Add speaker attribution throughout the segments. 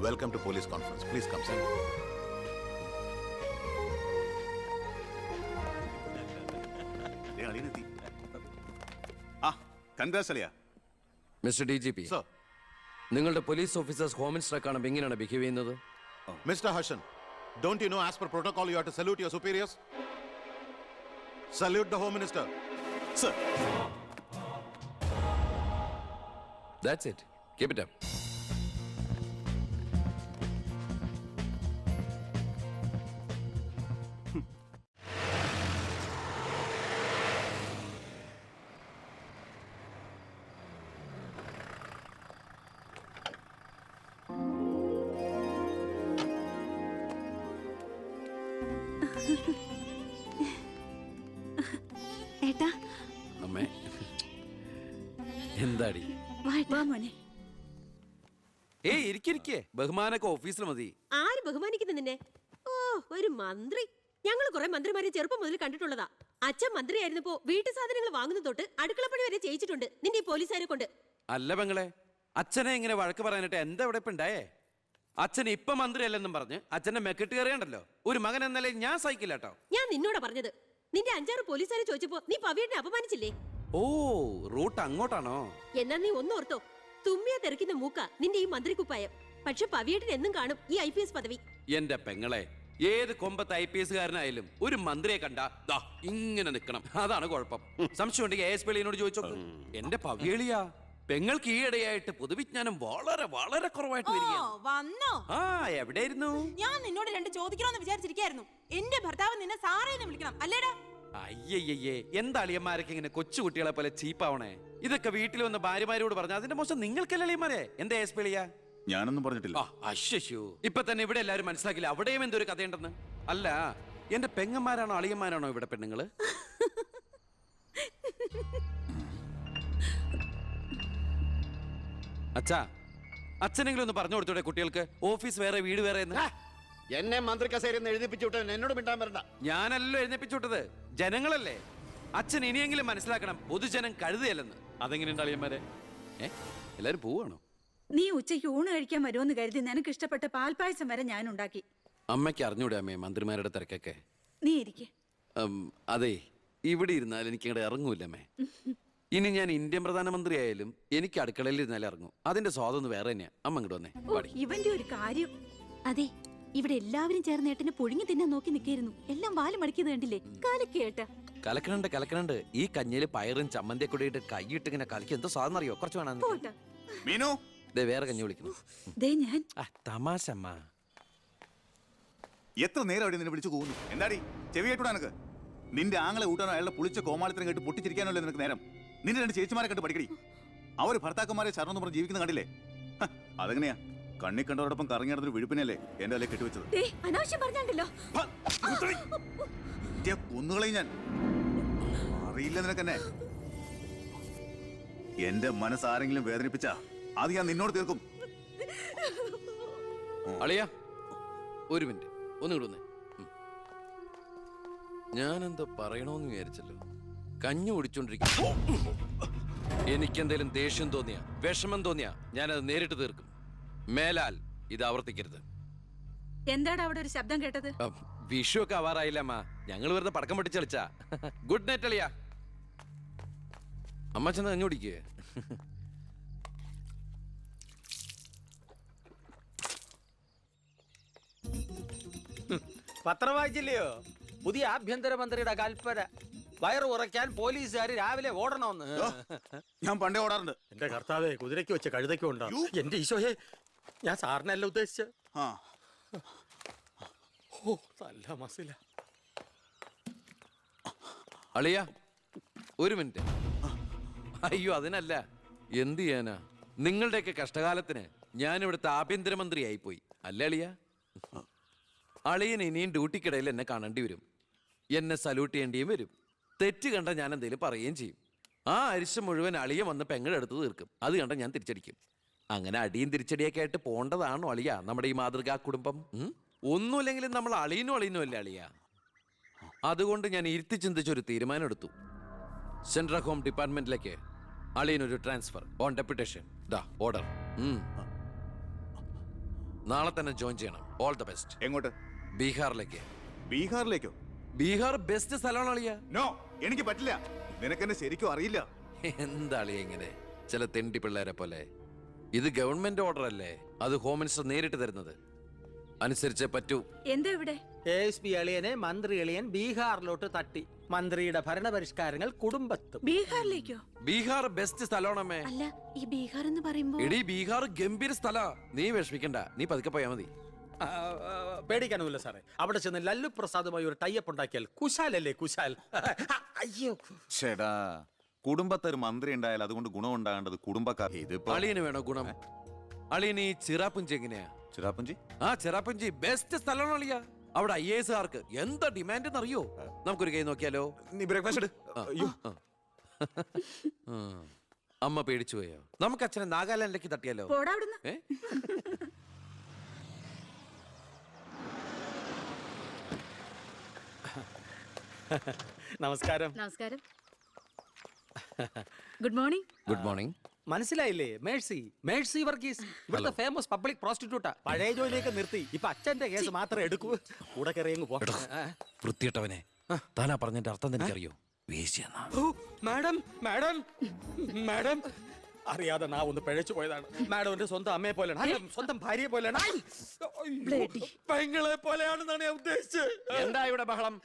Speaker 1: Welcome to police conference. Please come, sir.
Speaker 2: Congrats, Alia.
Speaker 3: Mr. DGP.
Speaker 1: Sir.
Speaker 3: നിങ്ങളുടെ police officers home മിനിസ്റ്ററെ കാണുമ്പോൾ എങ്ങനെയാണ് behave ചെയ്യുന്നത്?
Speaker 1: Mr. Harshan, don't you know as per protocol you have to salute your superiors? Salute the Home Minister.
Speaker 2: Sir.
Speaker 3: That's it. Keep it up.
Speaker 4: ഏട്ടാ
Speaker 3: അമ്മേ എന്താടി?
Speaker 4: വാ മോനെ.
Speaker 3: ഏയ് ഇരിക്കെ ബഹുമാനൊക്കെ ഓഫീസിൽ മതി.
Speaker 5: ആര് ബഹുമാനിക്കുന്നു നിന്നെ? ഓ, ഒരു മന്ത്രി. ഞങ്ങൾ കുറെ മന്ത്രിമാരെ ചെറുപ്പം മുതൽ കണ്ടിട്ടുള്ളതാ. അച്ഛൻ മന്ത്രിയായിരുന്നപ്പോ വീട്ടു സാധനങ്ങൾ വാങ്ങുന്ന തൊട്ട് അടുക്കളപ്പണി വരെ ചെയ്യിച്ചിട്ടുണ്ട് നിന്റെ ഈ പോലീസുകാരെ കൊണ്ട്.
Speaker 3: അല്ല പെങ്ങളെ, അച്ഛനെ ഇങ്ങനെ വഴക്ക് പറയാനായിട്ട് എന്താ ഇവിടെ ഇപ്പൊ ഉണ്ടായേ? അച്ഛൻ ഇപ്പൊ മന്ത്രിയല്ലെന്നും പറഞ്ഞ് അച്ഛന്റെ മെക്കെട്ട് കയറിയണ്ടല്ലോ. ഒരു മകൻ എന്നല്ലേ ഞാൻ സഹിക്കില്ല കേട്ടോ.
Speaker 5: ഞാൻ നിന്നോടാ പറഞ്ഞത്. നിന്റെ 5-6 പോലീസുകാരെ ചോദിച്ചപ്പോ നീ പവിയെ അപമാനിച്ചില്ലേ?
Speaker 3: ഓ, റൂട്ട് അങ്ങോട്ടാണോ?
Speaker 5: എന്നാ നീ ഒന്നോർത്തോ, തുമ്മിയാ തെറിക്കുന്ന മൂക്ക നിന്റെ ഈ മന്ത്രിക്കുപ്പായം. പക്ഷെ പവിയേട്ടിന് എന്നും കാണും ഈ IPS പദവി.
Speaker 3: എന്റെ പെങ്ങളെ, ഏത് കൊമ്പത്ത് IPS കാരനായാലും ഒരു മന്ത്രിയെ കണ്ടാ ദാ ഇങ്ങനെ നിക്കണം. അതാണ് കുഴപ്പം. സംശയം ഉണ്ടെങ്കിൽ AS പിള്ളിയോട് ചോദിച്ചോളൂ. എന്റെ പവിയളിയാ, പെങ്ങൾക്ക് ഈയിടെയായിട്ട് പൊതുവിജ്ഞാനം വളരെ വളരെ കുറവായിട്ട്
Speaker 6: വന്നോ?
Speaker 3: ആ, എവിടെയായിരുന്നു?
Speaker 6: ഞാൻ നിന്നോട് 2 ചോദിക്കണമെന്ന് വിചാരിച്ചിരിക്കായിരുന്നു. എന്റെ ഭർത്താവ് നിന്നെ സാറേന്ന് വിളിക്കണം അല്ലേടാ?
Speaker 3: അയ്യയ്യേ, എന്താ അളിയന്മാരൊക്കെ ഇങ്ങനെ കൊച്ചുകുട്ടികളെ പോലെ ചീപ്പാവണേ? ഇതൊക്കെ വീട്ടിൽ വന്ന ഭാര്യമാരോട് പറഞ്ഞ അതിന്റെ മോശം നിങ്ങൾക്കല്ലേ അളിയന്മാരെ? എന്താ AS പിള്ളിയാ?
Speaker 2: ഞാനൊന്നും പറഞ്ഞിട്ടില്ല.
Speaker 3: അശ്ശോ, ഇപ്പൊ തന്നെ ഇവിടെ എല്ലാവരും മനസ്സിലാക്കില്ല അവിടെയും എന്തൊരു കഥയുണ്ടെന്ന്. അല്ല, എന്റെ പെങ്ങന്മാരാണോ അളിയന്മാരാണോ ഇവിടെ പെണ്ണുങ്ങള്? അച്ഛാ, അച്ഛനെങ്കിലും ഒന്ന് പറഞ്ഞു കൊടുത്തൂടെ കുട്ടികൾക്ക് ഓഫീസ് വേറെ വീട് വേറെ എന്ന്?
Speaker 7: എന്നെ മന്ത്രി കസേരന്ന് എഴുതിപ്പിച്ചു വിട്ട എന്നോട് മിണ്ടാൻ വരണ്ട.
Speaker 3: ഞാനല്ലോ എഴുന്നേപ്പിച്ചു വിട്ടത്, ജനങ്ങളല്ലേ. അച്ഛൻ ഇനിയെങ്കിലും മനസ്സിലാക്കണം, പൊതുജനം കഴുതയല്ലെന്ന്. അതെങ്ങനെയുണ്ട് അളിയന്മാരെ? എല്ലാരും പോവാണോ?
Speaker 4: നീ ഉച്ചയ്ക്ക് ഊണ് കഴിക്കാൻ വരുമെന്ന് കരുതി നിനക്ക് ഇഷ്ടപ്പെട്ട പാൽപ്പായസം വരെ ഞാൻ ഉണ്ടാക്കി.
Speaker 3: അമ്മയ്ക്ക് അറിഞ്ഞൂടെ അമ്മേ മന്ത്രിമാരുടെ തിരക്കൊക്കെ?
Speaker 4: നീ ഇരിക്കെ.
Speaker 3: അതെ, ഇവിടെ ഇരുന്നാൽ എനിക്ക് ഇങ്ങോട്ട് ഇറങ്ങൂല്ല അമ്മേ. ഇനി ഞാൻ ഇന്ത്യൻ പ്രധാനമന്ത്രി ആയാലും എനിക്ക് അടുക്കളയിൽ ഇരുന്നാലും ഇറങ്ങും. അതിന്റെ സ്വാദം വേറെ തന്നെയാ. അമ്മ ഇങ്ങോട്ട് വന്നേ.
Speaker 4: ഇവന്റെ ഒരു കാര്യം.
Speaker 8: അതെ, ഇവിടെ എല്ലാവരും ചേർന്ന് ഏട്ടനെ പുഴുങ്ങി തിന്നാൻ നോക്കി നിൽക്കായിരുന്നു. എല്ലാം വാല് മടക്കിയത് കണ്ടില്ലേ? കലക്കേട്ട.
Speaker 3: കലക്കണുണ്ട്. ഈ കഞ്ഞില് പയറും ചമ്മന്തിയൊക്കെ കൂടിയിട്ട് കൈയിട്ട് ഇങ്ങനെ കലക്കി എന്തോ സാധനം അറിയോ? കുറച്ച് വേണം.
Speaker 2: മീനു,
Speaker 3: വേറെ കഞ്ഞി വിളിക്കുന്നു.
Speaker 4: ഞാൻ
Speaker 3: തമാശ അമ്മ.
Speaker 2: എത്ര നേരം അവിടെ നിന്നെ വിളിച്ചു പോകുന്നു? എന്താടി ചെവി കേട്ടൂടാ നിനക്ക്? നിന്റെ ആങ്ങളെ ഊട്ടാനോ അയാളുടെ പുളിച്ച കോമാളിത്തരം കേട്ട് പൊട്ടിച്ചിരിക്കാനല്ലോ നിനക്ക് നേരം? നിന്റെ 2 ചേച്ചിമാരെ കണ്ട് പഠിക്കടി. അവര് ഭർത്താക്കന്മാരെ ശരണം പറഞ്ഞ് ജീവിക്കുന്ന കണ്ടില്ലേ? അതെങ്ങനെയാ? കണ്ണി കണ്ടവരോടൊപ്പം കറങ്ങി നടന്നൊരു വിഴുപ്പിനല്ലേ എന്റെ അല്ലെ കെട്ടിവെച്ചത്?
Speaker 8: അനാവശ്യം പറഞ്ഞാണ്ടല്ലോ.
Speaker 2: കുന്നുകളെയും ഞാൻ അറിയില്ല നിനക്കെന്നെ. എന്റെ മനസ്സാരെങ്കിലും വേദനിപ്പിച്ച അത് ഞാൻ നിന്നോട് തീർക്കും.
Speaker 3: അളിയ, ഒരു മിനിറ്റ് ഒന്നും വന്നേ. ഞാനെന്തോ പറയണോന്ന് വിചാരിച്ചല്ലോ. കഞ്ഞി കുടിച്ചോണ്ടിരിക്കും. എനിക്കെന്തേലും ദേഷ്യം തോന്നിയ, വിഷമം തോന്നിയ ഞാനത് നേരിട്ട് തീർക്കും. മേലാൽ ഇത് ആവർത്തിക്കരുത്.
Speaker 4: എന്താടാ അവിടെ ഒരു ശബ്ദം കേട്ടത്?
Speaker 3: വിഷു ഒക്കെ ആവാറായില്ല അമ്മ. ഞങ്ങൾ വെറുതെ പടക്കം പൊട്ടിച്ച് കളിച്ചാ. ഗുഡ് നൈറ്റ് അളിയ. അമ്മ ചെന്ന് കഞ്ഞി കുടിക്കേ.
Speaker 9: പത്രം വായിച്ചില്ലയോ? പുതിയ ആഭ്യന്തരമന്ത്രിയുടെ കൽപ്പന. വയറ് ഉറയ്ക്കാൻ പോലീസുകാർ രാവിലെ ഓടണമെന്ന്.
Speaker 2: ഞാൻ പണ്ടേ ഓടാറുണ്ട്.
Speaker 9: എന്റെ കർത്താവേ, കുതിരയ്ക്ക് വെച്ച കഴുതയ്ക്കും ഉണ്ടോ? എന്റെ ഈശോയെ, ഞാൻ സാറിനല്ല ഉദ്ദേശിച്ച. ഓ, നല്ല മസില.
Speaker 3: അളിയ, ഒരു മിനിറ്റ്. അയ്യോ, അതിനല്ല. എന്ത് ചെയ്യാനാ? നിങ്ങളുടെയൊക്കെ കഷ്ടകാലത്തിന് ഞാൻ ഇവിടുത്തെ ആഭ്യന്തരമന്ത്രിയായി പോയി അല്ലേ അളിയ? അളിയൻ ഇനിയും ഡ്യൂട്ടിക്കിടയിൽ എന്നെ കാണേണ്ടി വരും. എന്നെ സല്യൂട്ട് ചെയ്യേണ്ടിയും വരും. തെറ്റ് കണ്ട ഞാൻ എന്തെങ്കിലും പറയുകയും ചെയ്യും. ആ അരിശം മുഴുവൻ അളിയ വന്ന് പെങ്ങളെടുത്ത് തീർക്കും. അത് കണ്ട ഞാൻ തിരിച്ചടിക്കും. അങ്ങനെ അടിയും തിരിച്ചടിയൊക്കെ ആയിട്ട് പോണ്ടതാണോ അളിയ നമ്മുടെ ഈ മാതൃകാ കുടുംബം? ഒന്നുമില്ലെങ്കിലും നമ്മൾ അളിയനും അല്ലേ അളിയ? അതുകൊണ്ട് ഞാൻ ഇരുത്തി ചിന്തിച്ചൊരു തീരുമാനം എടുത്തു. സെൻട്രൽ ഹോം ഡിപ്പാർട്ട്മെന്റിലേക്ക് അളിയനൊരു ട്രാൻസ്ഫർ ഓൺ ഡെപ്യൂട്ടേഷൻ. ഓർഡർ. നാളെ തന്നെ ജോയിൻ ചെയ്യണം. All the best.
Speaker 2: എങ്ങോട്ട്?
Speaker 3: ബീഹാറിലേക്ക്.
Speaker 2: ബീഹാറിലേക്കോ?
Speaker 3: ബീഹാർ ബെസ്റ്റ് സ്ഥലമാണ് അളിയ.
Speaker 2: നോ, എനിക്ക് പറ്റില്ല. നിനക്കെന്നെ ശരിക്കും അറിയില്ല.
Speaker 3: എന്താ അളിയ ഇങ്ങനെ ചില തെണ്ടി പിള്ളേരെ പോലെ? ഇത് ഗവൺമെന്റ് ഓർഡർ അല്ലേ? അത് ഹോം മിനിസ്റ്റർ നേരിട്ട് തരുന്നത്. അനുസരിച്ചേ പറ്റൂ.
Speaker 4: എന്താ ഇവിടെ?
Speaker 9: ASP അളിയനെ മന്ത്രി അളിയൻ ബീഹാറിലോട്ട് തട്ടി. മന്ത്രിയുടെ ഭരണപരിഷ്കാരങ്ങൾ കുടുംബത്തും.
Speaker 4: ബീഹാറിലേക്കോ?
Speaker 3: ബീഹാർ ബെസ്റ്റ് സ്ഥലമാണമ്മേ.
Speaker 8: അല്ല, ഈ ബീഹാർ എന്ന് പറയുമ്പോ
Speaker 3: എടി ബീഹാർ ഗംഭീര സ്ഥല. നീ വിഷമിക്കണ്ട, നീ പതുക്കെ പോയാ മതി.
Speaker 9: പേടിക്കാനൊന്നുമില്ല സാറേ. അവിടെ ചെന്ന് ലല്ലു പ്രസാദുമായി ഒരു ടൈപ്പ് ഉണ്ടാക്കിയാൽ കുശാലല്ലേ കുശാൽ. അയ്യോ
Speaker 2: ചേടാ, കുടുംബത്തൊരു മന്ത്രി ഉണ്ടായാൽ അതുകൊണ്ട് ഗുണം ഉണ്ടാകേണ്ടത് കുടുംബക്കാർ. ഇതിപ്പോ
Speaker 3: അളിയന് വേണോ ഗുണം? അളിയന് ഈ ചിറാപ്പുഞ്ചി എങ്ങനെയാ?
Speaker 2: ചിറാപ്പുഞ്ചി?
Speaker 3: ആ ചിറാപ്പുഞ്ചി ബെസ്റ്റ് സ്ഥലമാണ് അളിയ. അവിടെ IAS കാർക്ക് എന്താ ഡിമാൻഡ് എന്നറിയോ? നമുക്കൊരു കൈ നോക്കിയാലോ?
Speaker 2: നീ ബ്രേക്ക്ഫാസ്റ്റ്
Speaker 3: അമ്മ പേടിച്ചു പോയോ? നമുക്ക് അച്ഛനെ നാഗാലാൻഡിലേക്ക് തട്ടിയാലോ?
Speaker 4: പോടാ അവിടുന്ന്.
Speaker 3: ഏ?
Speaker 9: നമസ്കാരം.
Speaker 8: നമസ്കാരം. Good morning.
Speaker 3: Good morning.
Speaker 9: മനസ്സിലായില്ലേ? മേഴ്സി വർഗീസ് ഇവിടുത്തെ ഫേമസ് പബ്ലിക് പ്രോസ്റ്റിറ്റ്യൂട്ടാ. പഴയ ജോലിയൊക്കെ നിർത്തി ഇപ്പൊ അച്ഛന്റെ കേസ് മാത്രമേ എടുക്കൂ. കൂടെ കയറിയങ്ങ് പോ.
Speaker 3: വൃത്തിയിട്ടവനെ, താനാ പറഞ്ഞതിന്റെ അർത്ഥം എനിക്കറിയോ? വേശ്യെന്നാ.
Speaker 9: മാഡം മാഡം മാഡം അറിയാതെ നാ ഒന്ന് പിഴച്ചു പോയതാണ്. മാഡം എന്റെ സ്വന്തം അമ്മയെ പോലെയാണ്, അല്ല, സ്വന്തം ഭാര്യയെ പോലെയാണ്. പെങ്ങളെ പോലെയാണെന്നാണ് ഞാൻ ഉദ്ദേശിച്ചത്.
Speaker 7: എന്താ ഇവിടെ ബഹളം?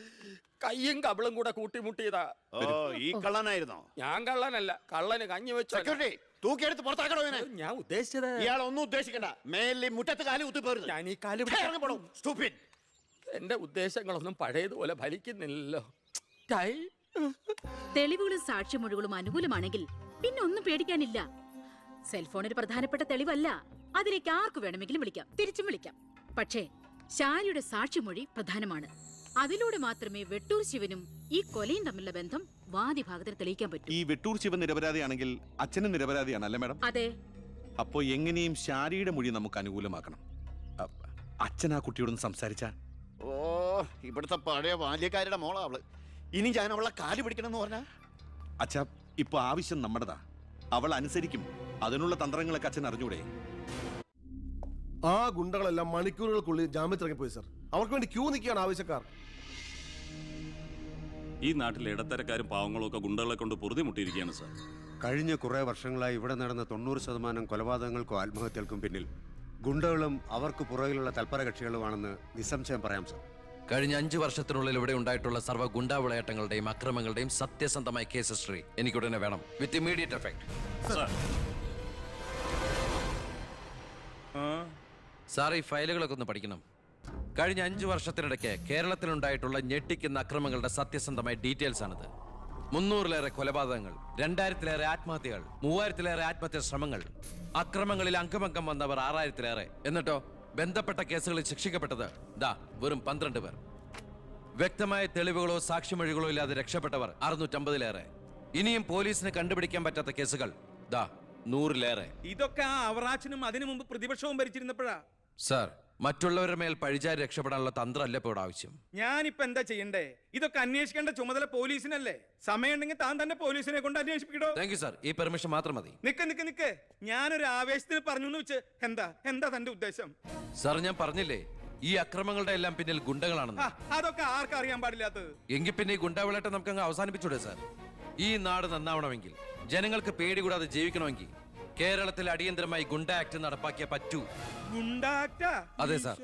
Speaker 9: കയ്യും കബളും കൂടെ കൂട്ടിമുട്ടിയതാ.
Speaker 7: ഓ, ഈ കള്ളനായിരുന്നോ?
Speaker 9: ഞാൻ കള്ളനല്ല, കള്ളന് കഞ്ഞി വെച്ചു.
Speaker 7: സെക്യൂരിറ്റി, തൂക്കിയെടുത്ത് പുറത്താക്കണോ ഇവനെ?
Speaker 9: ഞാൻ ഉദ്ദേശിച്ചത്
Speaker 7: ഇയാൾ ഒന്നും ഉദ്ദേശിക്കണ്ട. മേലിൽ മുറ്റത്ത് കാലി കുത്തിപ്പോരുത്.
Speaker 9: ഞാൻ ഈ കാല് എന്റെ ഉദ്ദേശങ്ങളൊന്നും പഴയതുപോലെ ഫലിക്കുന്നില്ലല്ലോ.
Speaker 8: തെളിവുകളും സാക്ഷിമൊഴികളും അനുകൂലമാണെങ്കിൽ പിന്നെ ഒന്നും പേടിക്കാനില്ല. സെൽഫോൺ ഒരു പ്രധാനപ്പെട്ട തെളിവല്ല. അതിലേക്ക് ആർക്ക് വേണമെങ്കിലും വിളിക്കാം, തിരിച്ചും വിളിക്കാം. പക്ഷേ ശാലിയുടെ സാക്ഷിമൊഴി പ്രധാനമാണ്. അതിലൂടെ മാത്രമേ വെട്ടൂർ ശിവനും ഈ കൊലയും തമ്മിലുള്ള ബന്ധം വാദിഭാഗത്തിന് തെളിയിക്കാൻ പറ്റൂ.
Speaker 1: ഈ വെട്ടൂർ ശിവൻ നിരപരാധിയാണെങ്കിൽ അച്ഛനും നിരപരാധിയാണ് അല്ലേ മാഡം?
Speaker 8: അതെ.
Speaker 1: അപ്പോ എങ്ങനെയും ശാരിയുടെ മൊഴി നമുക്ക് അനുകൂലമാക്കണം. അച്ഛൻ ആ കുട്ടിയോടൊന്ന് സംസാരിച്ച.
Speaker 7: ഓ, ഇവിടുത്തെ പഴയ ബാല്യക്കാരുടെ മോളാ അവള്. ഇനി ഞാൻ അവളെ കാല് പിടിക്കണമെന്ന് പറഞ്ഞാ?
Speaker 1: അച്ഛാ, ഇപ്പൊ ആവശ്യം നമ്മുടെതാ. അവൾ അനുസരിക്കും. അതിനുള്ള തന്ത്രങ്ങളൊക്കെ അച്ഛൻ അറിഞ്ഞൂടെ?
Speaker 10: ആ ഗുണ്ടകളെല്ലാം മണിക്കൂറുകൾക്കുള്ളിൽ ജാമ്യത്തിറങ്ങിപ്പോയി സർ. അവർക്ക് വേണ്ടി ക്യൂ നിൽക്കുകയാണ് ആവശ്യക്കാർ.
Speaker 11: ഈ നാട്ടിലെ ഇടത്തരക്കാരും പാവങ്ങളും ഒക്കെ ഗുണ്ടകളെ കൊണ്ട് പൊറുതിമുട്ടിയിരിക്കുകയാണ് സാർ.
Speaker 12: കഴിഞ്ഞ കുറേ വർഷങ്ങളായി ഇവിടെ നടന്ന 90% കൊലപാതകങ്ങൾക്കും ആത്മഹത്യകൾക്കും പിന്നിൽ ഗുണ്ടകളും അവർക്ക് പുറകിലുള്ള തൽപര കക്ഷികളുമാണെന്ന് നിസ്സംശയം പറയാം സർ.
Speaker 3: കഴിഞ്ഞ 5 വർഷത്തിനുള്ളിൽ ഇവിടെ ഉണ്ടായിട്ടുള്ള സർവ്വ ഗുണ്ടാ വിളയാട്ടങ്ങളുടെയും അക്രമങ്ങളുടെയും സത്യസന്ധമായ കേസ് ഹിസ്റ്ററി എനിക്കുടനെ വേണം, വിത്ത് ഇമ്മീഡിയറ്റ് എഫക്ട്. സാർ, ഈ ഫയലുകളൊക്കെ ഒന്ന് പഠിക്കണം. കഴിഞ്ഞ 5 വർഷത്തിനിടയ്ക്ക് കേരളത്തിലുണ്ടായിട്ടുള്ള ഞെട്ടിക്കുന്ന അക്രമങ്ങളുടെ സത്യസന്ധമായ ഡീറ്റെയിൽസ് ആണിത്. 300-ലേറെ കൊലപാതകങ്ങൾ, 2000-ലേറെ ആത്മഹത്യകൾ, 3000-ലേറെ ആത്മഹത്യാ ശ്രമങ്ങൾ, അക്രമങ്ങളിൽ അംഗമംഗം വന്നവർ 6000-ലേറെ. എന്നിട്ടോ ബന്ധപ്പെട്ട കേസുകളിൽ ശിക്ഷിക്കപ്പെട്ടത് ദാ വെറും 12 പേർ. വ്യക്തമായ തെളിവുകളോ സാക്ഷിമൊഴികളോ ഇല്ലാതെ രക്ഷപ്പെട്ടവർ 650-ലേറെ. ഇനിയും പോലീസിന് കണ്ടുപിടിക്കാൻ പറ്റാത്ത കേസുകൾ ദാ 100-ലേറെ.
Speaker 9: ഇതൊക്കെ ആ അവറാച്ചനും അതിനു മുമ്പ് പ്രതിപക്ഷവും ഭരിച്ചിരുന്നപ്പോഴാ.
Speaker 3: സാർ, മറ്റുള്ളവരുടെ മേൽ പഴിചാരി രക്ഷപ്പെടാനുള്ള തന്ത്രമല്ല ഇപ്പോൾ ആവശ്യം.
Speaker 9: ഞാനിപ്പോ എന്താ ചെയ്യണ്ടേ? ഇതൊക്കെ അന്വേഷിക്കേണ്ട ചുമതല പോലീസിനല്ലേ? സമയമുണ്ടെങ്കിൽ താൻ തന്നെ പോലീസിനെ കൊണ്ട് അന്വേഷിപ്പിക്കടോ.
Speaker 3: താങ്ക് യു സാർ, ഈ പെർമിഷൻ മാത്രം മതി.
Speaker 9: നിക്ക് ഞാനൊരു ആവേശത്തിന് പറഞ്ഞു എന്ന് വെച്ച് എന്താ തന്റെ ഉദ്ദേശം?
Speaker 3: സാർ, ഞാൻ പറഞ്ഞില്ലേ ഈ അക്രമങ്ങളുടെ എല്ലാം പിന്നിൽ ഗുണ്ടകളാണെന്ന്.
Speaker 9: അതൊക്കെ ആർക്കറിയാൻ പാടില്ലാത്തത്.
Speaker 3: എങ്കിൽ പിന്നെ ഈ ഗുണ്ടാവിളാട്ടം നമുക്ക് അങ്ങ് അവസാനിപ്പിച്ചൂടെ സാർ? ഈ നാട് നന്നാവണമെങ്കിൽ, ജനങ്ങൾക്ക് പേടി കൂടാതെ ജീവിക്കണമെങ്കിൽ കേരളത്തിൽ അടിയന്തരമായി ഗുണ്ട ആക്ട് നടപ്പാക്കിയേ പറ്റൂ. അതെ സാർ,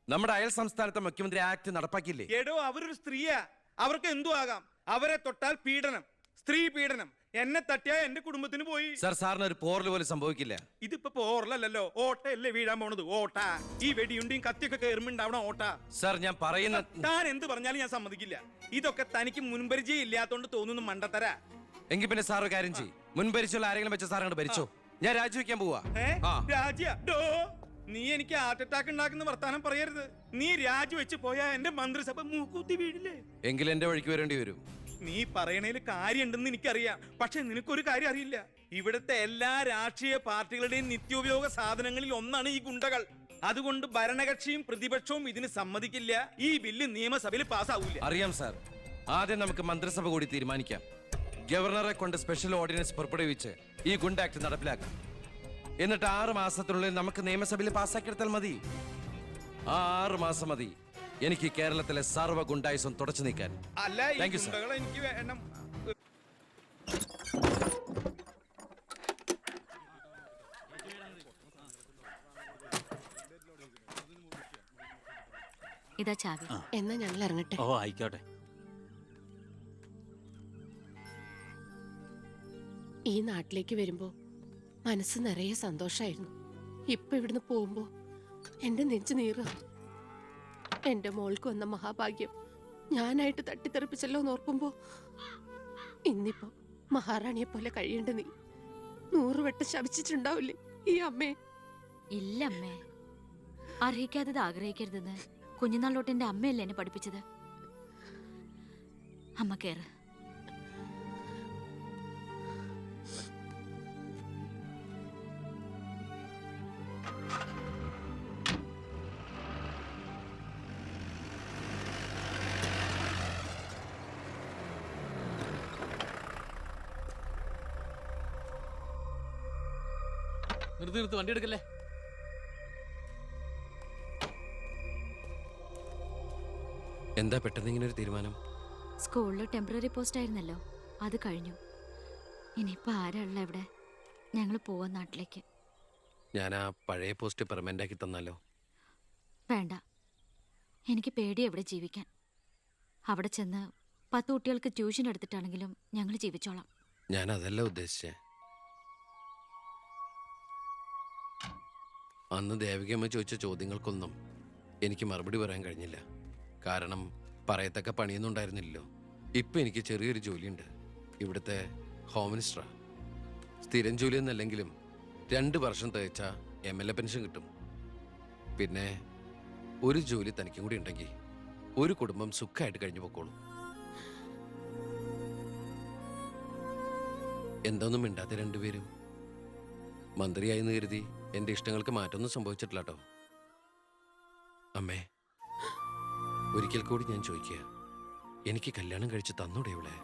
Speaker 3: നമ്മുടെ അയൽ സംസ്ഥാനത്തെ മുഖ്യമന്ത്രി ആക്ട് നടപ്പാക്കിയില്ലേ?
Speaker 9: എടോ, അവരൊരു സ്ത്രീയാ, അവർക്ക് എന്തു ആകാം. അവരെ തൊട്ടാൽ പീഡനം, സ്ത്രീ പീഡനം. എന്നെ തട്ടിയാ എന്റെ കുടുംബത്തിന് പോയി.
Speaker 3: സാർ, സാറിന് ഒരു പോറൽ പോലും സംഭവിക്കില്ല.
Speaker 9: ഇതിപ്പോ പോറലല്ലോ, ഓട്ടയല്ലേ വീഴാൻ പോണത്. ഓട്ട ഈ വെടിയുണ്ടിയും കത്തിയൊക്കെ കയറുമ്പോണ്ടാവണ ഓട്ട.
Speaker 3: സാർ, ഞാൻ പറയുന്ന
Speaker 9: താൻ എന്ത് പറഞ്ഞാലും ഞാൻ സമ്മതിക്കില്ല. ഇതൊക്കെ തനിക്ക് മുൻപരിചയം ഇല്ലാത്തോണ്ട് തോന്നുന്നു മണ്ടത്തരാ.
Speaker 3: എങ്കിൽ പിന്നെ സാർ കാര്യം ചെയ്യും, മുൻപരിച്ചുള്ള ആരെങ്കിലും വെച്ച സാർ അങ്ങോട്ട് ഭരിച്ചോ. ഞാൻ രാജിവെക്കാൻ പോവാ.
Speaker 9: നീ എനിക്ക് ഹാർട്ട് അറ്റാക്ക് ഉണ്ടാക്കുന്ന വർത്താനം പറയരുത്. നീ രാജിവെച്ച് പോയാ എന്റെ മന്ത്രിസഭ മൂക്കൂത്തി വീഴില്ലേ?
Speaker 3: എങ്കിൽ എന്റെ വഴിക്ക് വരേണ്ടി വരും.
Speaker 9: നീ പറയണേല് കാര്യമുണ്ടെന്ന് എനിക്കറിയാം, പക്ഷെ നിനക്കൊരു കാര്യം അറിയില്ല. ഇവിടുത്തെ എല്ലാ രാഷ്ട്രീയ പാർട്ടികളുടെയും നിത്യോപയോഗ സാധനങ്ങളിൽ ഒന്നാണ് ഈ ഗുണ്ടകൾ. അതുകൊണ്ട് ഭരണകക്ഷിയും പ്രതിപക്ഷവും ഇതിന് സമ്മതിക്കില്ല. ഈ ബില്ല് നിയമസഭയിൽ പാസ്സാവൂല.
Speaker 3: അറിയാം സാർ. ആദ്യം നമുക്ക് മന്ത്രിസഭ കൂടി തീരുമാനിക്കാം. ഗവർണറെ കൊണ്ട് സ്പെഷ്യൽ ഓർഡിനൻസ് പുറപ്പെടുവിച്ച് ഈ ഗുണ്ട ആക്ട് നടപ്പിലാക്കാം. എന്നിട്ട് 6 മാസത്തിനുള്ളിൽ നമുക്ക് നിയമസഭയിൽ പാസ്സാക്കിയെടുത്താൽ മതി. ആ 6 മാസം മതി എനിക്ക് കേരളത്തിലെ സർവ്വ ഗുണ്ടായുസം തുടച്ചു നീക്കാൻ.
Speaker 9: അല്ല, ഈ
Speaker 3: Thank you, sir.
Speaker 9: ഗുണ്ടകളെ എനിക്ക് വേണം.
Speaker 8: ഇതാ ചാവി.
Speaker 5: എന്നാ ഞങ്ങൾ ഇറങ്ങട്ടെ.
Speaker 11: ഓ ആയിക്കോട്ടെ.
Speaker 5: ഈ നാട്ടിലേക്ക് വരുമ്പോ മനസ്സ് നിറയെ സന്തോഷായിരുന്നു. ഇപ്പൊ ഇവിടുന്ന് പോകുമ്പോ എന്റെ നെഞ്ചു നീറുക. എന്റെ മോൾക്ക് വന്ന മഹാഭാഗ്യം ഞാനായിട്ട് തട്ടിത്തെറിപ്പിച്ചല്ലോ എന്നോർക്കുമ്പോ ഇന്നിപ്പോ മഹാറാണിയെ പോലെ കഴിയേണ്ട നീ 100 വട്ടം ശപിച്ചിട്ടുണ്ടാവില്ലേ ഈ അമ്മയെ?
Speaker 8: ഇല്ല അമ്മേ, അർഹിക്കാത്തത് ആഗ്രഹിക്കരുതെന്ന് കുഞ്ഞുനാളോട്ട് എന്റെ അമ്മയല്ലേ എന്നെ പഠിപ്പിച്ചത്. അമ്മ കേറ്.
Speaker 3: നിർത്തി വണ്ടി എടുക്കല്ലേ. എന്താ പെട്ടെന്ന് ഇങ്ങനെ ഒരു തീരുമാനം?
Speaker 8: സ്കൂളിൽ ടെമ്പററി പോസ്റ്റ് ആയിരുന്നല്ലോ, അത് കഴിഞ്ഞു. ഇനിയിപ്പോ ആരാ ഉള്ള ഇവിടെ? ഞങ്ങൾ പോവാൻ നാട്ടിലേക്ക്.
Speaker 3: ഞാൻ ആ പഴയ പോസ്റ്റ് പെർമനന്റ് ആക്കി തന്നാലോ?
Speaker 8: വേണ്ട, എനിക്ക് പേടി എവിടെ ജീവിക്കാൻ. അവിടെ ചെന്ന് 10 കുട്ടികൾക്ക് ട്യൂഷൻ എടുത്തിട്ടാണെങ്കിലും ഞങ്ങൾ ജീവിച്ചോളാം.
Speaker 3: ഞാൻ അതല്ല ഉദ്ദേശിച്ചേ. അന്ന് ദേവികമ്മ ചോദിച്ച ചോദ്യങ്ങൾക്കൊന്നും എനിക്ക് മറുപടി പറയാൻ കഴിഞ്ഞില്ല. കാരണം പറയത്തക്ക പണിയൊന്നും ഉണ്ടായിരുന്നില്ലല്ലോ. ഇപ്പം എനിക്ക് ചെറിയൊരു ജോലിയുണ്ട്, ഇവിടുത്തെ ഹോം മിനിസ്റ്ററാ. സ്ഥിരം ജോലിയൊന്നല്ലെങ്കിലും 2 വർഷം തികച്ച MLA പെൻഷൻ കിട്ടും. പിന്നെ ഒരു ജോലി തനിക്കും കൂടി ഉണ്ടെങ്കിൽ ഒരു കുടുംബം സുഖമായിട്ട് കഴിഞ്ഞു പോക്കോളും. എന്തൊന്നും മിണ്ടാത്ത രണ്ടുപേരും. മന്ത്രിയായെന്ന് കരുതി എൻ്റെ ഇഷ്ടങ്ങൾക്ക് മാറ്റമൊന്നും സംഭവിച്ചിട്ടില്ല കേട്ടോ. അമ്മേ, ഒരിക്കൽ കൂടി ഞാൻ ചോദിക്കുക, എനിക്ക് കല്യാണം കഴിച്ച് തന്നൂടെ ഇവളെ?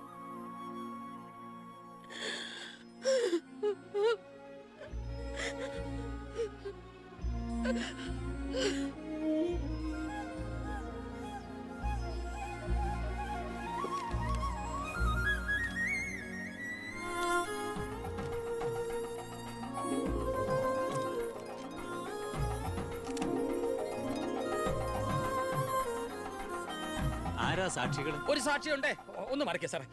Speaker 11: ആരാ സാക്ഷികൾ?
Speaker 9: ഒരു സാക്ഷിയുണ്ടേ, ഒന്ന് മറക്കേ സാറേ.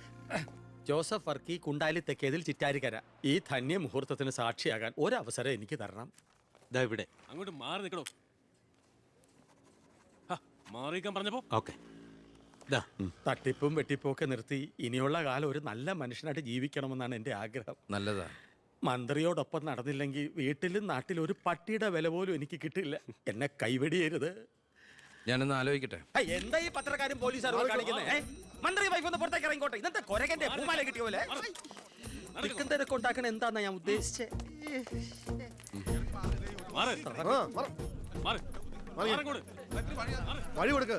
Speaker 9: ജോസഫ് വർക്കി, കുണ്ടാലി തെക്കേതിൽ, ചിറ്റാരിക്കര. ഈ ധന്യ മുഹൂർത്തത്തിന് സാക്ഷിയാകാൻ ഒരവസരം എനിക്ക് തരണം.
Speaker 11: ദാ ഇവിടെ. അങ്ങോട്ട് മാറി നിൽക്കണോ? മാറിയിക്കാൻ പറഞ്ഞപ്പോ ഓക്കെ.
Speaker 9: തട്ടിപ്പും വെട്ടിപ്പും ഒക്കെ നിർത്തി ഇനിയുള്ള കാലം ഒരു നല്ല മനുഷ്യനായിട്ട് ജീവിക്കണമെന്നാണ് എൻ്റെ ആഗ്രഹം.
Speaker 3: നല്ലതാ.
Speaker 9: മന്ത്രിയോടൊപ്പം നടന്നില്ലെങ്കിൽ വീട്ടിലും നാട്ടിലും ഒരു പട്ടിയുടെ വില പോലും എനിക്ക് കിട്ടില്ല. എന്നെ കൈവെടിയരുത്.
Speaker 3: ഞാനൊന്ന് ആലോചിക്കട്ടെ.
Speaker 9: എന്താ ഈ പത്രക്കാരും പോലീസുകാരും കാണിക്കുന്നേ? മന്ത്രി വൈഫ് ഒന്ന് പുറത്തേക്ക് ഇറങ്ങിക്കോട്ടെ. ഇന്നത്തെ കൊരകന്റെ പൂമാല കിട്ടിയ പോലെ തിക്കും തിരക്ക് ഉണ്ടാക്കണ എന്താന്നാ ഞാൻ ഉദ്ദേശിച്ചേ.
Speaker 10: വഴി കൊടുക്ക്.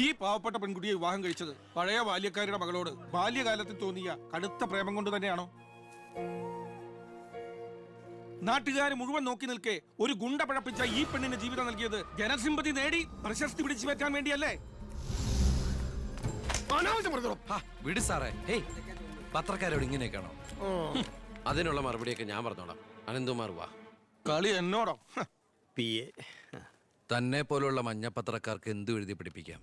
Speaker 13: ഈ പാവപ്പെട്ട പെൺകുട്ടിയെ വിവാഹം കഴിച്ചത് പഴയ ബാല്യക്കാരുടെ മകളോട് ബാല്യകാലത്തിൽ തോന്നിയ കടുത്ത പ്രേമം കൊണ്ട് തന്നെയാണോ? നാട്ടുകാർ മുഴുവൻ നോക്കി നിൽക്കെ ഒരു ഗുണ്ട പഴപ്പിച്ച ഈ പെണ്ണിന് ജീവിതം നൽകിയത് ജനസിമ്പതി നേടി പ്രശസ്തി പിടിച്ചു വെക്കാൻ വേണ്ടിയല്ലേ?
Speaker 3: വിട് സാറേ. ഹേയ്, പത്രക്കാരോട് ഇങ്ങനെയൊക്കെയാണോ? അതിനുള്ള മറുപടിയൊക്കെ ഞാൻ പറഞ്ഞോളാം. അനന്തുമാർ വാ.
Speaker 13: കളി എന്നോടോ?
Speaker 3: തന്നെ പോലുള്ള മഞ്ഞപ്പത്രക്കാർക്ക് എന്തു എഴുതി പിടിപ്പിക്കാം.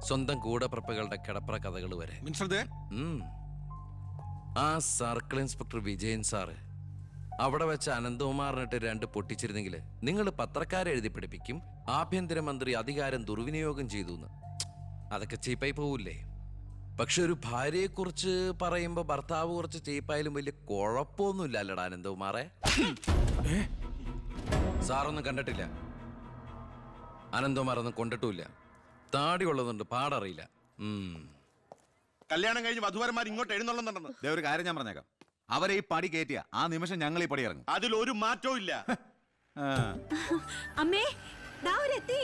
Speaker 3: സ്വന്തം കൂടപ്പിറപ്പുകളുടെ കിടപ്പറ കഥകൾ വരെ. ആ സർക്കിൾ ഇൻസ്പെക്ടർ വിജയൻ സാറ് അവിടെ വെച്ച് അനന്തകുമാറിനിട്ട് 2 പൊട്ടിച്ചിരുന്നെങ്കിൽ നിങ്ങൾ പത്രക്കാരെ എഴുതി പിടിപ്പിക്കും ആഭ്യന്തരമന്ത്രി അധികാരം ദുർവിനിയോഗം ചെയ്തു എന്ന്. അതൊക്കെ ചീപ്പായി പോവില്ലേ? പക്ഷെ ഒരു ഭാര്യയെക്കുറിച്ച് പറയുമ്പോ ഭർത്താവ് കുറച്ച് ചീപ്പായാലും വലിയ കുഴപ്പമൊന്നുമില്ല അല്ലടാ അനന്തകുമാറെ. സാറൊന്നും കണ്ടിട്ടില്ല, അനന്തകുമാറൊന്നും കൊണ്ടിട്ടുമില്ല. താടി ഉള്ളതുകൊണ്ട് പാടറിയില്ല.
Speaker 2: കല്യാണം കഴിഞ്ഞ് വധുവരന്മാർ ഇങ്ങോട്ട് എഴുന്നള്ളുന്നുണ്ടെന്ന്. ഒരു കാര്യം ഞാൻ പറഞ്ഞേക്കാം, അവരെ ഈ പടി കയറ്റിയ ആ നിമിഷം ഞങ്ങൾ ഈ പടി ഇറങ്ങും. അതിലൊരു മാറ്റവും ഇല്ല.
Speaker 5: അമ്മേ, ദാ അവരെത്തി.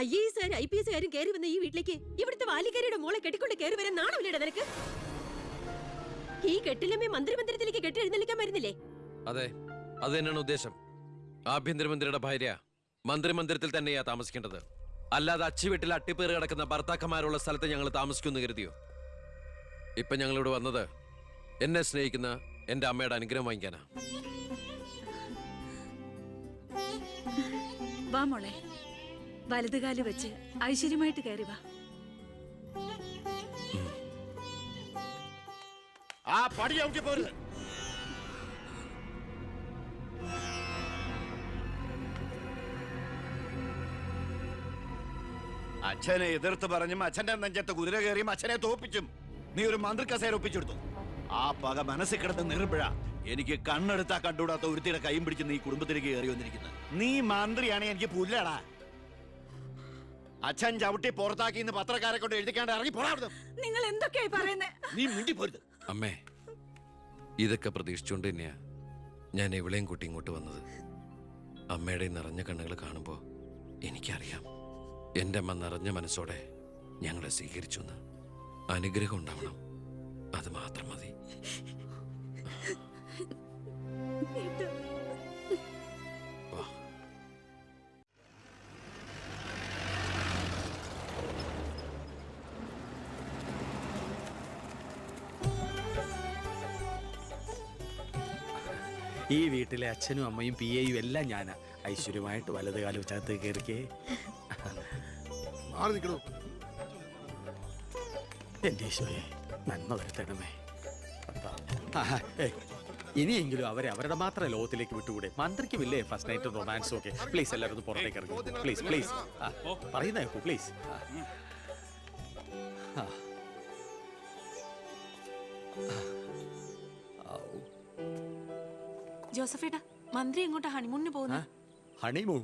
Speaker 5: IAS IPS കയറി വന്ന ഈ വീട്ടിലേക്ക് ഇവിടുത്തെ വാലിക്കാരിയുടെ മോളെ കെട്ടിക്കൊണ്ട് കയറി വരാൻ നാണമില്ലേടാ നിനക്ക്? ഈ കെട്ടിലമ്മേ മന്ത്രിമന്ദിരത്തിലേക്ക് കെട്ടി എഴുന്നള്ളിക്കാൻ വരുന്നില്ലേ?
Speaker 3: അതെ, അത് തന്നെയാണ് ഉദ്ദേശം. ആഭ്യന്തരമന്ത്രിയുടെ ഭാര്യ മന്ത്രിമന്ദിരത്തിൽ തന്നെയാ താമസിക്കേണ്ടത്. അല്ലാതെ അച്ചുവീട്ടിൽ അട്ടിപ്പേറ് കിടക്കുന്ന ഭർത്താക്കന്മാരുള്ള സ്ഥലത്ത് ഞങ്ങൾ താമസിക്കുമെന്ന് കരുതിയോ? ഇപ്പൊ ഞങ്ങളിവിടെ വന്നത് എന്നെ സ്നേഹിക്കുന്ന എന്റെ അമ്മയുടെ അനുഗ്രഹം വാങ്ങിക്കാനാ.
Speaker 4: വാ മോളെ, വലതുകാല് വെച്ച് ഐശ്വര്യമായിട്ട് കയറി വാ.
Speaker 7: ആ പടി ചവിട്ടി പോരുത്. അച്ഛനെ എതിർത്ത് പറഞ്ഞും അച്ഛന്റെ നെഞ്ചത്ത് കുതിര കയറിയും അച്ഛനെ തോപ്പിച്ചും നീ ഒരു മന്ത്രി കസേര ഒപ്പിച്ചെടുത്തു. ആ പക മനസ്സിൽ കിടന്ന് നീറുമ്പോഴാ എനിക്ക് കണ്ണെടുത്താ കണ്ടുകൂടാത്ത ഒരുത്തിയുടെ കൈയും പിടിച്ച് നീ കുടുംബത്തിലേക്ക് കയറി വന്നിരിക്കുന്നത്. നീ മന്ത്രിയാണ്, എനിക്ക് പുല്ലടാ. അച്ഛൻ ചവിട്ടി പുറത്താക്കി പത്രക്കാരെ കൊണ്ട് എഴുതിക്കാണ്ട് ഇറങ്ങി പോരാ.
Speaker 4: നിങ്ങൾ എന്തൊക്കെയായി പറയുന്നേ?
Speaker 7: നീ മിണ്ടി പോരുത്.
Speaker 3: അമ്മേ, ഇതൊക്കെ പ്രതീക്ഷിച്ചുകൊണ്ട് തന്നെയാ ഞാൻ ഇവളെയും കൂട്ടി ഇങ്ങോട്ട് വന്നത്. അമ്മയുടെ നിറഞ്ഞ കണ്ണുകൾ കാണുമ്പോൾ എനിക്കറിയാം എൻ്റെ അമ്മ നിറഞ്ഞ മനസ്സോടെ ഞങ്ങളെ സ്വീകരിച്ചു എന്ന്. അനുഗ്രഹം ഉണ്ടാവണം, അത് മാത്രം മതി. വാ.
Speaker 9: ഈ വീട്ടിലെ അച്ഛനും അമ്മയും PAയും എല്ലാം ഞാനാ. ഐശ്വര്യമായിട്ട് വലത് കാലം വെച്ചകത്ത് കയറിക്കേ.
Speaker 10: മാറി നിൽക്കണോ?
Speaker 9: എന്റെ ഈശോയെ, നന്മ വരുത്തണമേ. ഇനിയെങ്കിലും അവരെ അവരുടെ മാത്രം ലോകത്തിലേക്ക് വിട്ടുകൂടെ? മന്ത്രിക്കുമില്ലേ ഫസ്റ്റ് നൈറ്റ് റൊമാൻസും ഒക്കെ? പ്ലീസ് എല്ലാവരും ഒന്ന് പുറത്തേക്ക് ഇറങ്ങി പ്ലീസ് പ്ലീസ്. പറയുന്ന കേൾക്കൂ പ്ലീസ്.
Speaker 6: ജോസഫേട്ടാ, മന്ത്രി എങ്ങോട്ടാ ഹണിമൂണിന് പോകുന്നത്?
Speaker 9: ഹണിമൂൺ?